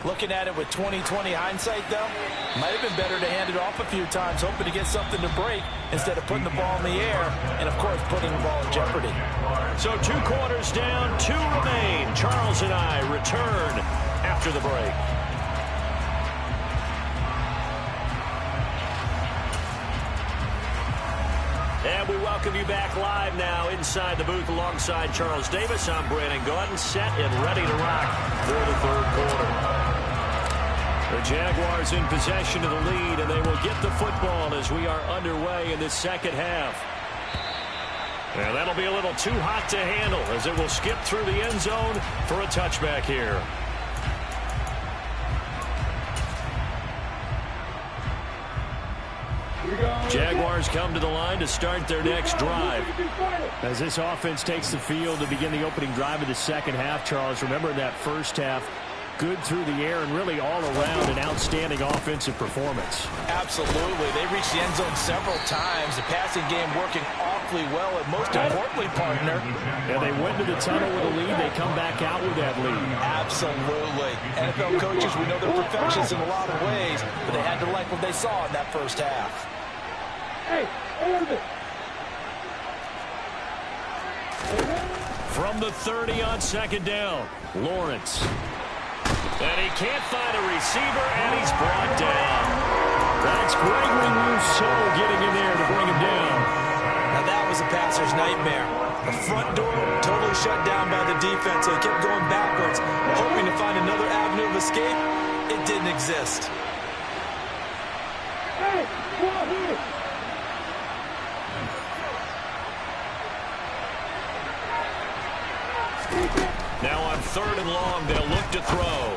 Looking at it with 20/20 hindsight, though, might have been better to hand it off a few times, hoping to get something to break instead of putting the ball in the air and, of course, putting the ball in jeopardy. So 2 quarters down, 2 remain. Charles and I return after the break. And we welcome you back live now inside the booth alongside Charles Davis. I'm Brandon Gaudin, set and ready to rock for the 3rd quarter. The Jaguars in possession of the lead, and they will get the football as we are underway in this 2nd half. And that'll be a little too hot to handle as it will skip through the end zone for a touchback here. Jaguars come to the line to start their next drive. As this offense takes the field to begin the opening drive of the 2nd half, Charles, remember that first half, good through the air and really all around an outstanding offensive performance. Absolutely. They reached the end zone several times. The passing game working awfully well, and most importantly, partner. And they went to the tunnel with a lead. They come back out with that lead. Absolutely. NFL coaches, we know they're perfectionists in a lot of ways, but they had to like what they saw in that first half. Hey, from the 30 on 2nd down, Lawrence. And he can't find a receiver, and he's brought down. That's Gregory Rousseau getting in there to bring him down. Now that was a passer's nightmare. The front door totally shut down by the defense, so he kept going backwards, hoping to find another avenue of escape. It didn't exist. Hey, come on here. Now on 3rd and long, they'll look to throw.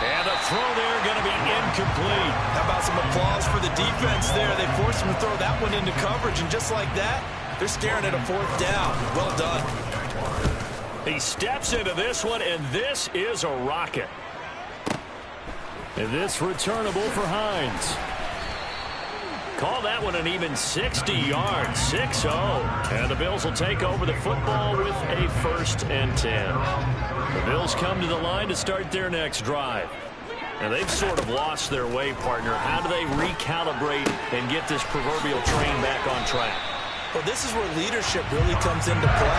And the throw there going to be incomplete. How about some applause for the defense there? They forced him to throw that one into coverage, and just like that, they're staring at a 4th down. Well done. He steps into this one, and this is a rocket. And this returnable for Hines. Call that one an even 60 yards, 6-0. And the Bills will take over the football with a 1st and 10. The Bills come to the line to start their next drive. And they've sort of lost their way, partner. How do they recalibrate and get this proverbial train back on track? Well, this is where leadership really comes into play.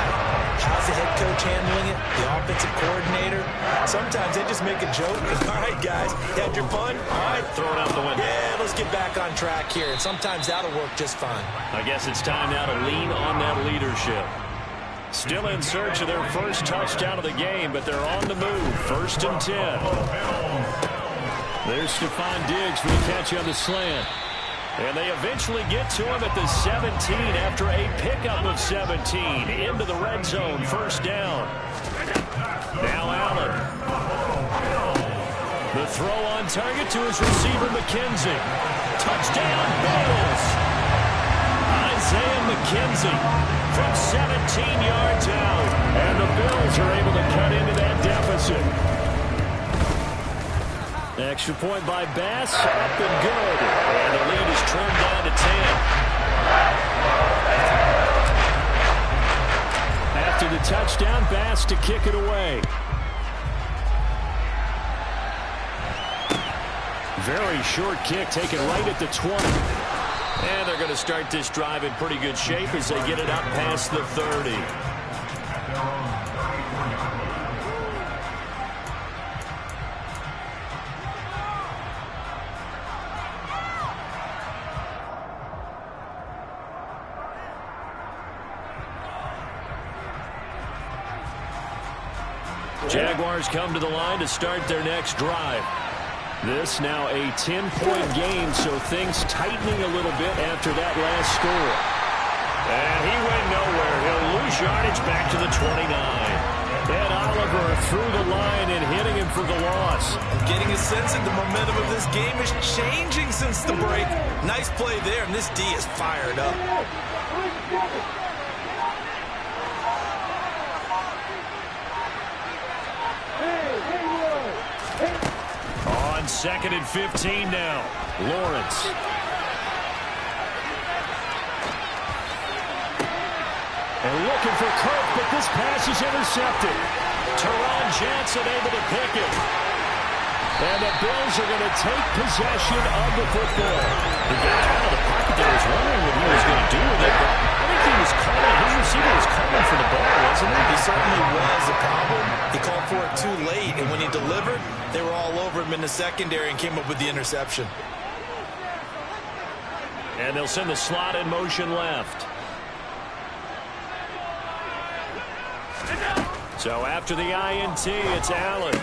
How's the head coach handling it? The offensive coordinator? Sometimes they just make a joke. All right, guys, you had your fun? All right, throw it out the window. Yeah, let's get back on track here. And sometimes that'll work just fine. I guess it's time now to lean on that leadership. Still in search of their first touchdown of the game, but they're on the move. 1st and 10. There's Stephon Diggs for the catch on the slant. And they eventually get to him at the 17 after a pickup of 17 into the red zone. 1st down. Now Allen. The throw on target to his receiver, McKenzie. Touchdown, Bills. Isaiah McKenzie from 17 yards out. And the Bills are able to cut into that deficit. Extra point by Bass, up and good. And the lead is trimmed down to 10. After the touchdown, Bass to kick it away. Very short kick taken right at the 20. And they're going to start this drive in pretty good shape as they get it up past the 30. Jaguars come to the line to start their next drive. This now a 10-point game, so things tightening a little bit after that last score. And he went nowhere. He'll lose yardage back to the 29. Ed Oliver through the line and hitting him for the loss. I'm getting a sense that the momentum of this game is changing since the break. Nice play there, and this D is fired up. On 2nd and 15 now. Lawrence. And looking for Kirk, but this pass is intercepted. Teron Johnson able to pick it. And the Bills are going to take possession of the football. The guy out of the pocket there was wondering what he was going to do with it, but I think he was calling. His receiver was calling for the ball, wasn't he? He certainly was a problem. He called for it too late, and when he delivered, they were all over him in the secondary and came up with the interception. And they'll send the slot in motion left. So after the INT, it's Allen.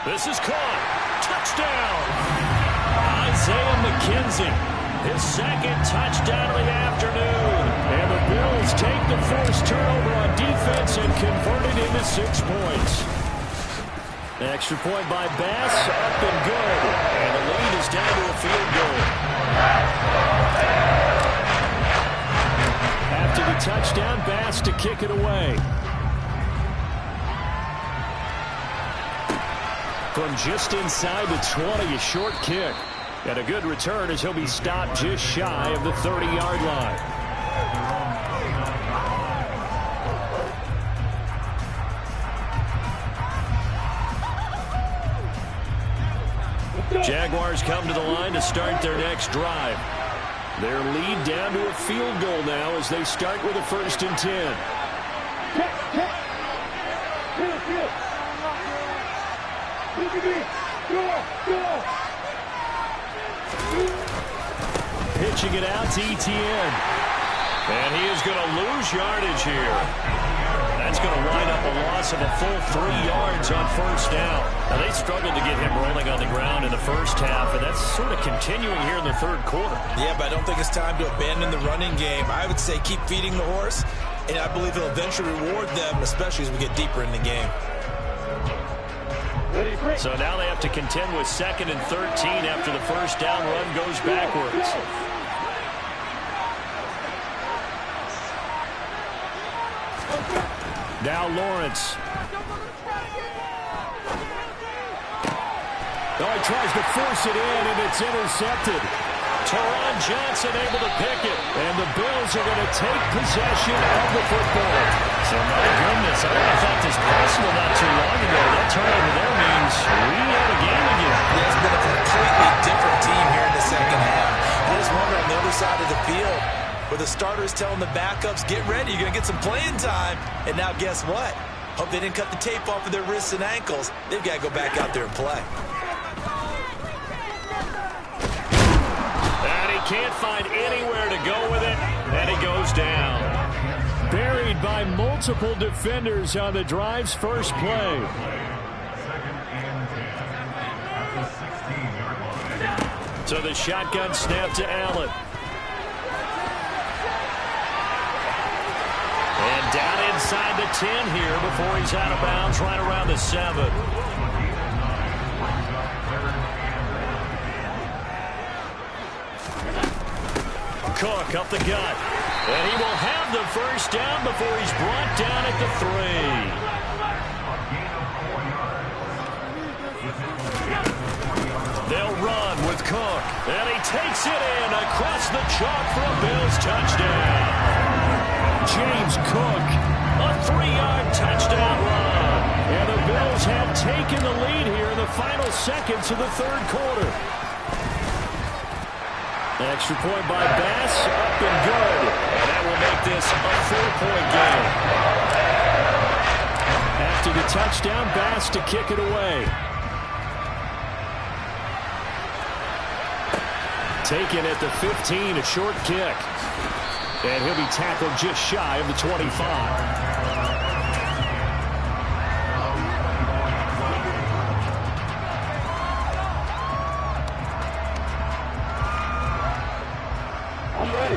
This is caught. Touchdown. Isaiah McKenzie. His second touchdown of the afternoon. And the Bills take the forced turnover on defense and convert it into 6 points. The extra point by Bass, up and good. And the lead is down to a field goal. After the touchdown, Bass to kick it away. From just inside the 20, a short kick. And a good return as he'll be stopped just shy of the 30-yard line. Jaguars come to the line to start their next drive. Their lead down to a field goal now as they start with a 1st and 10. Pitching it out to Etienne. And he is going to lose yardage here. That's going to wind up a loss of a full 3 yards on 1st down. Now, they struggled to get him rolling on the ground in the first half, and that's sort of continuing here in the 3rd quarter. Yeah, but I don't think it's time to abandon the running game. I would say keep feeding the horse, and I believe he'll eventually reward them, especially as we get deeper in the game. So now they have to contend with 2nd and 13 after the 1st down run goes backwards. Now Lawrence. Oh, he tries to force it in, and it's intercepted. Teron Johnson able to pick it. And the Bills are going to take possession of the football. So, my goodness, I thought this possible not too long ago. That turnover there means we have a game again. Yeah, it's been a completely different team here in the 2nd half. I just wonder on the other side of the field where the starters telling the backups, get ready, you're going to get some playing time. And now guess what? Hope they didn't cut the tape off of their wrists and ankles. They've got to go back out there and play. Can't find anywhere to go with it, and he goes down. Buried by multiple defenders on the drive's first play. So the shotgun snap to Allen. And down inside the 10 here before he's out of bounds right around the 7. Cook up the gut. And he will have the 1st down before he's brought down at the 3. They'll run with Cook. And he takes it in across the chalk for a Bills touchdown. James Cook, a 3-yard touchdown run. And the Bills have taken the lead here in the final seconds of the 3rd quarter. Extra point by Bass, up and good. And that will make this a 4-point game. After the touchdown, Bass to kick it away. Taken at the 15, a short kick. And he'll be tackled just shy of the 25.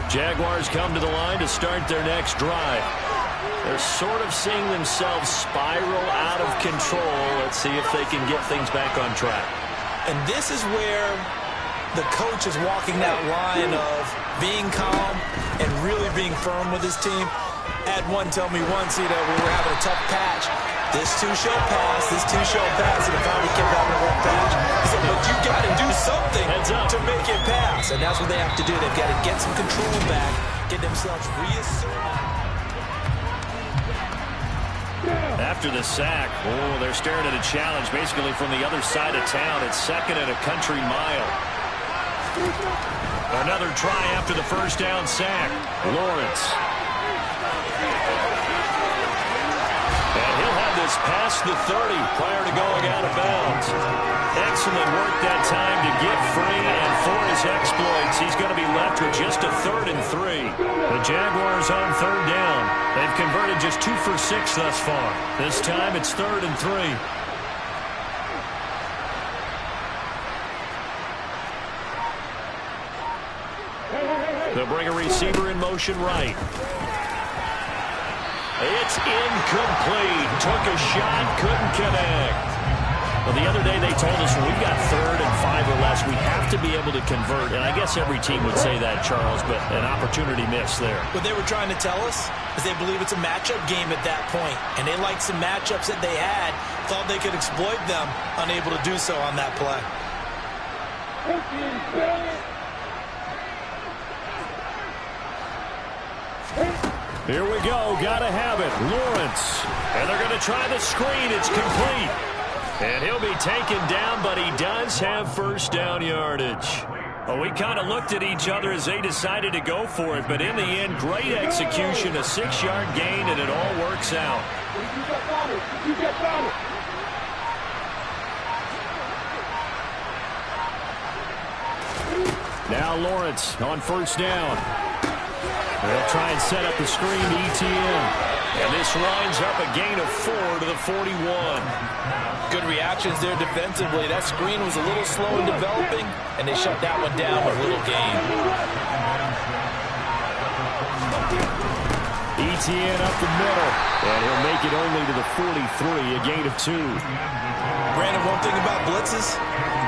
Jaguars come to the line to start their next drive. They're sort of seeing themselves spiral out of control. Let's see if they can get things back on track. And this is where the coach is walking that line of being calm and really being firm with his team. I had one tell me once, we were having a tough patch. This too shall pass, this too shall pass, and finally kept having a rough patch. He said, but you got to do something to make it pass, and that's what they have to do. They've got to get some control back, get themselves reasserted. After the sack, they're staring at a challenge basically from the other side of town. It's 2nd and a country mile. Another try after the first down sack. Lawrence. And he'll have this past the 30 prior to going out of bounds. Excellent work that time to get free, and for his exploits, he's going to be left with just a 3rd and 3. The Jaguars on 3rd down. They've converted just 2 for 6 thus far. This time it's 3rd and 3. They'll bring a receiver in motion right. It's incomplete. Took a shot, couldn't connect. Well, the other day they told us when we've got 3rd and 5 or less, we have to be able to convert. And I guess every team would say that, Charles, but an opportunity missed there. What they were trying to tell us is they believe it's a matchup game at that point. And they liked some matchups that they had, thought they could exploit them, unable to do so on that play. Here we go. Gotta have it. Lawrence. And they're going to try the screen. It's complete. And he'll be taken down, but he does have first down yardage. Well, we kind of looked at each other as they decided to go for it, but in the end, great execution, a 6-yard gain, and it all works out. Now Lawrence on first down. They'll try and set up the screen to ETN. And this winds up a gain of 4 to the 41. Good reactions there defensively. That screen was a little slow in developing, and they shut that one down with a little gain. ETN up the middle, and he'll make it only to the 43, a gain of 2. Brandon, one thing about blitzes,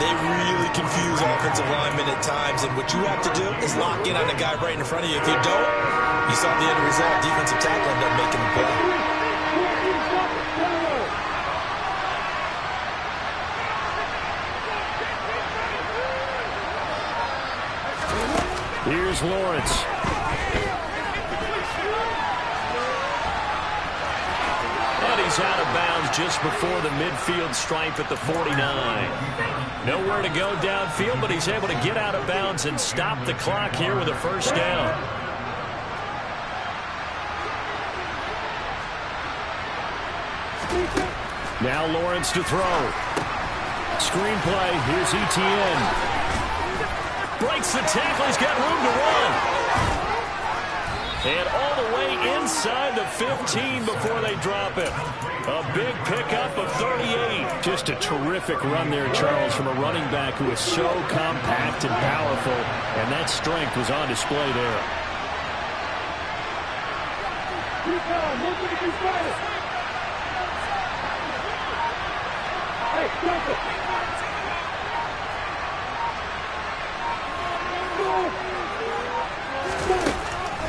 they really confuse offensive linemen at times, and what you have to do is lock in on the guy right in front of you. If you don't, you saw the end result. Defensive tackle ended up making the play. Here's Lawrence. And he's out of bounds just before the midfield stripe at the 49. Nowhere to go downfield, but he's able to get out of bounds and stop the clock here with a first down. Now Lawrence to throw. Screenplay. Here's ETN. Breaks the tackle. He's got room to run. And all the way inside the 15 before they drop it. A big pickup of 38. Just a terrific run there, Charles, from a running back who is so compact and powerful. And that strength was on display there.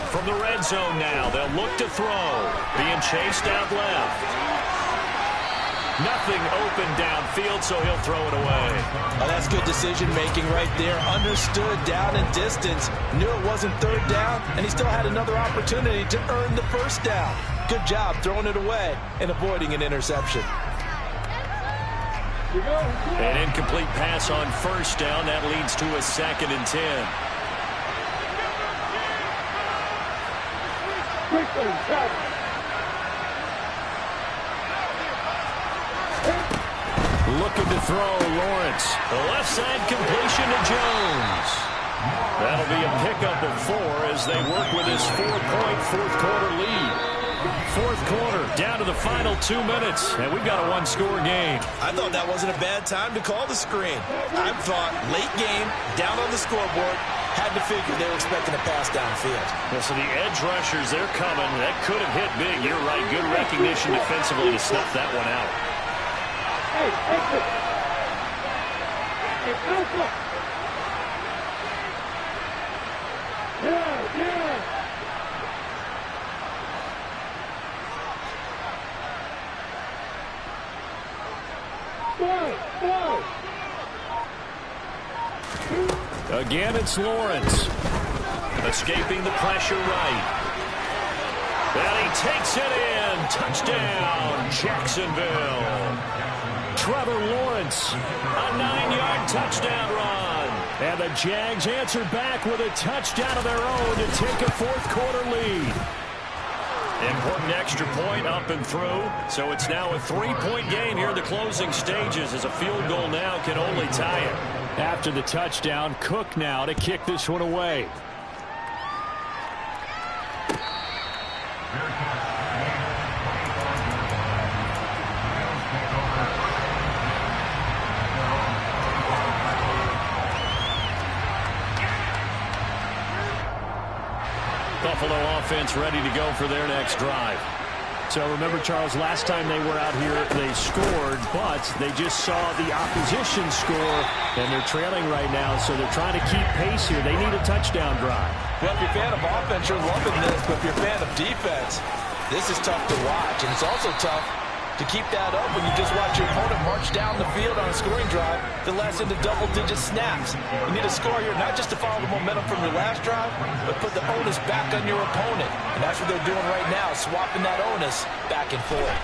From the red zone now, they'll look to throw. Being chased out left. Nothing open downfield, so he'll throw it away. Oh, that's good decision-making right there. Understood down and distance. Knew it wasn't third down, and he still had another opportunity to earn the first down. Good job throwing it away and avoiding an interception. An incomplete pass on first down. That leads to a 2nd and 10. Looking to throw, Lawrence. The left side completion to Jones. That'll be a pickup of 4 as they work with his 4-point fourth-quarter lead. Fourth quarter, down to the final 2 minutes, and we've got a 1-score game. I thought that wasn't a bad time to call the screen. I thought late game, down on the scoreboard, Had to figure they were expecting a pass downfield. Yeah, so the edge rushers, they're coming. That could have hit big. You're right. Good recognition defensively to snuff that one out. Hey, exit. Hey, alpha. Yeah. Again, it's Lawrence. Escaping the pressure right. And he takes it in. Touchdown, Jacksonville. Trevor Lawrence, a 9-yard touchdown run. And the Jags answer back with a touchdown of their own to take a fourth-quarter lead. Important extra point up and through. So it's now a 3-point game here in the closing stages, as a field goal now can only tie it. After the touchdown, Cook now to kick this one away. Buffalo offense ready to go for their next drive. So remember, Charles, last time they were out here, they scored, but they just saw the opposition score, and they're trailing right now, so they're trying to keep pace here. They need a touchdown drive. Well, if you're a fan of offense, you're loving this, but if you're a fan of defense, this is tough to watch, and it's also tough to keep that up when you just watch your opponent march down the field on a scoring drive that lasts into double-digit snaps. You need a score here, not just to follow the momentum from your last drive, but put the onus back on your opponent. And that's what they're doing right now, swapping that onus back and forth.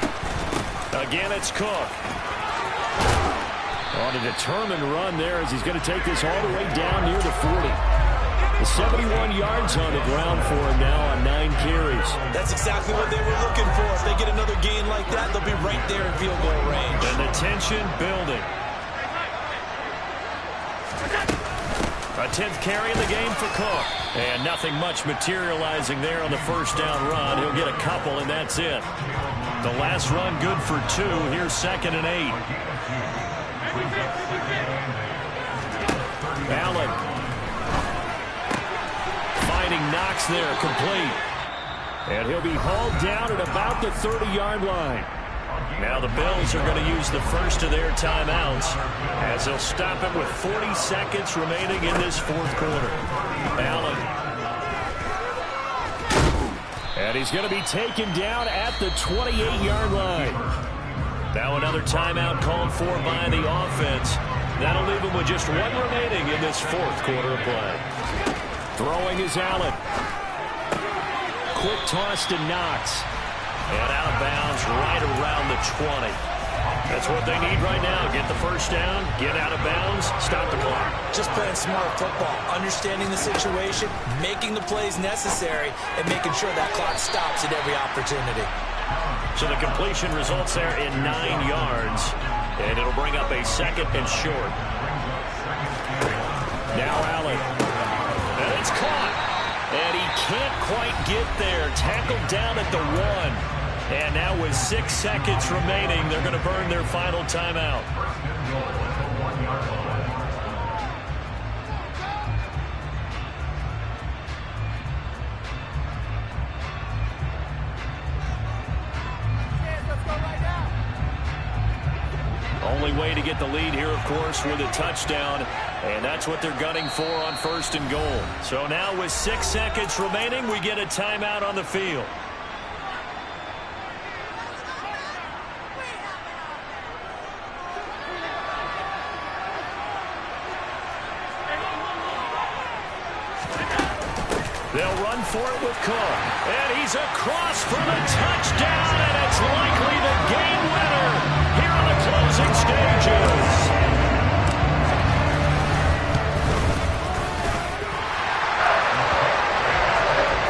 Again, it's Cook. On a determined run there, as he's going to take this all the way down near the 40. 71 yards on the ground for him now on 9 carries. That's exactly what they were looking for. If they get another gain like that, they'll be right there in field goal range. And the tension building. A 10th carry in the game for Cook. And nothing much materializing there on the first down run. He'll get a couple, and that's it. The last run good for 2. Here's 2nd and 8. Allen. Knocks there, complete. And he'll be hauled down at about the 30-yard line. Now the Bills are going to use the first of their timeouts, as they'll stop it with 40 seconds remaining in this fourth quarter. Allen. And he's going to be taken down at the 28-yard line. Now another timeout called for by the offense. That'll leave him with just 1 remaining in this fourth quarter of play. Throwing is Allen. Quick toss to Knox. And out of bounds right around the 20. That's what they need right now. Get the first down, get out of bounds, stop the clock. Just playing smart football, understanding the situation, making the plays necessary, and making sure that clock stops at every opportunity. So the completion results there in 9 yards. And it'll bring up a 2nd and short. Now Allen. And it's caught. And he can't quite get there. Tackled down at the 1. And now with 6 seconds remaining, they're going to burn their final timeout. Only way to get the lead here, of course, with a touchdown. And that's what they're gunning for on 1st and goal. So now with 6 seconds remaining, we get a timeout on the field. They'll run for it with Cook. And he's across for the touchdown, and it's likely the game winner here on the closing stages.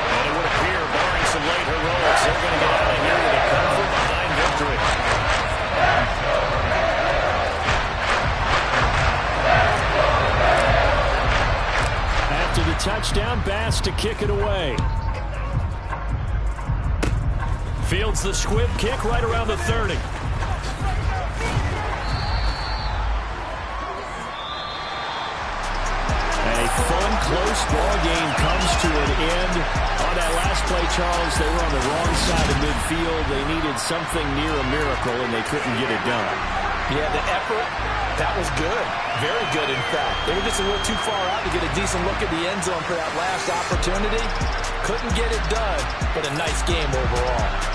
And it would appear, barring some late heroics, they're going to get out of here with a comfort behind victory. After the touchdown, Bass to kick it away. Fields the squib kick right around the 30. And he fun, close ball game comes to an end. On that last play, Charles, they were on the wrong side of midfield. They needed something near a miracle, and they couldn't get it done. Yeah, the effort, that was good. Very good, in fact. They were just a little too far out to get a decent look at the end zone for that last opportunity. Couldn't get it done, but a nice game overall.